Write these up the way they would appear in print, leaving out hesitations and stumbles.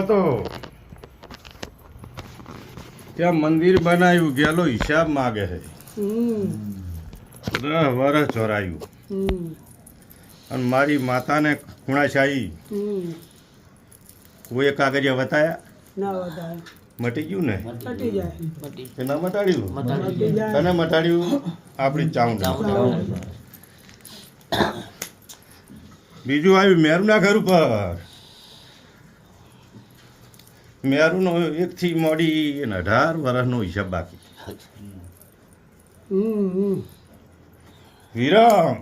હતો ત્યાં મંદિર બનાવ્યું ગયેલો હિસાબ માગે છે 10 વર્ષ ચોરાયું અને મારી માતાને ખૂણાશાહી કોઈ કાગળિયા વતાયા ના વધારે મટી ગયું ને તટી જાય કે ના મટાડ્યું તને મટાડ્યું આપણી ચાઉંડ બીજું આવ્યું મેરુના ઘર ઉપર મેરુનો 1 થી મોડી 18 વર્ષનો હિસાબ બાકી વિરમ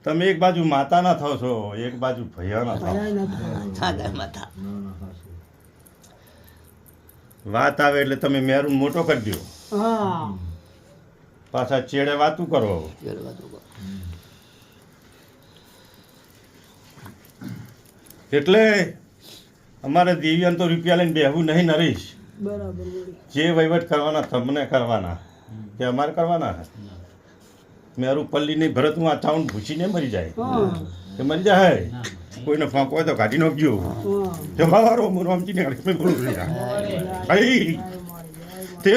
તમે એક બાજુ માતાના થાવ છો એક બાજુ ભૈયાના થાવ વાત આવે એટલે તમે મેરું મોટો કરી દો હા પાછા ચેડે વાતું કરો એટલે અમારે દિવ્યાન તો રૂપિયા લઈને બેહવું નહીં નરીશ બરાબર જે વહીવટ કરવાના તમને કરવાના તે અમારે કરવાના મેરું પલ્લી નહીં ભરત હું આ ચાઉંડ ભૂસીને મરી જાય તે મરી જાય કોઈને ફાંકો હોય તો કાઢી નાખજો જવાવારો હું રામજીને અડકે બોલું ભાઈ તે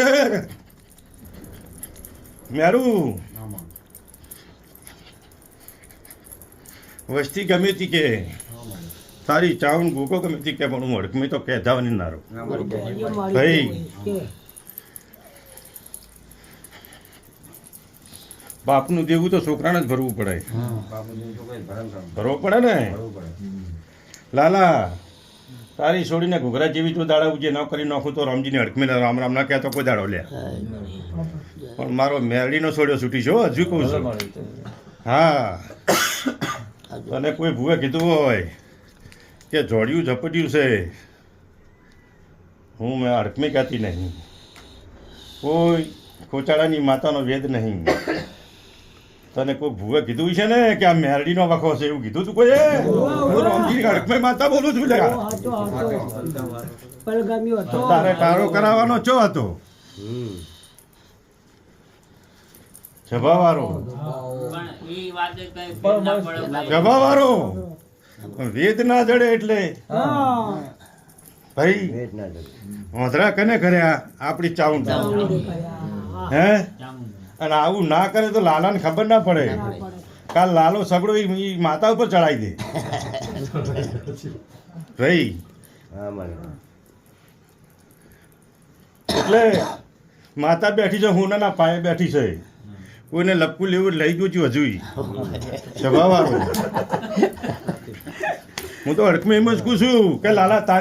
મેરું વસ્તી ગમે તી કે તારી ચાઉન ગોગો ગમે તી કે પણ હું અડકમી તો કહેધાવાની નારો ભાઈ બાપનું દેવું તો છોકરાને જ ભરવું પડે ભરવું પડે ને લાલા તારી છોડીને ઘૂઘરા જેવી તો દાડા જે ન કરી નાખું તો રામજીને અડકમીને રામ રામ ના કહેતો કોઈ દાડો લે પણ મારો મેરડીનો છોડ્યો છૂટી છો હજુ કહું છું હા તને કોઈ ભૂએ કીધું હોય કે જોડ્યું ઝપટ્યું છે હું મેં અડકમી કહેતી નહીં કોઈ ખોચાડાની માતાનો વેદ નહીં તને કોઈ ભૂએ કીધું છે ને કે આ મેરડીનો વખો છે એવું કીધું તું કોઈ રામજી અડકમી માતા બોલું છું તારે તારો કરાવવાનો ચો હતો સભાવાળો વેદ ના જડે એટલે ભાઈ મોધરા કને કર્યા આપણી ચાઉંડ હે અને આવું ના કરે તો લાલાને ખબર ના પડે કાલ લાલો સગડો એ માતા ઉપર ચડાવી દે ભાઈ એટલે માતા બેઠી છે હોનાના પાયે બેઠી છે કોઈને લપકું લેવું લઈ ગયું છું હજુ સ્વભાવવાળો હું તો અડકમાં એમ જ કહું છું કે લાલા તારી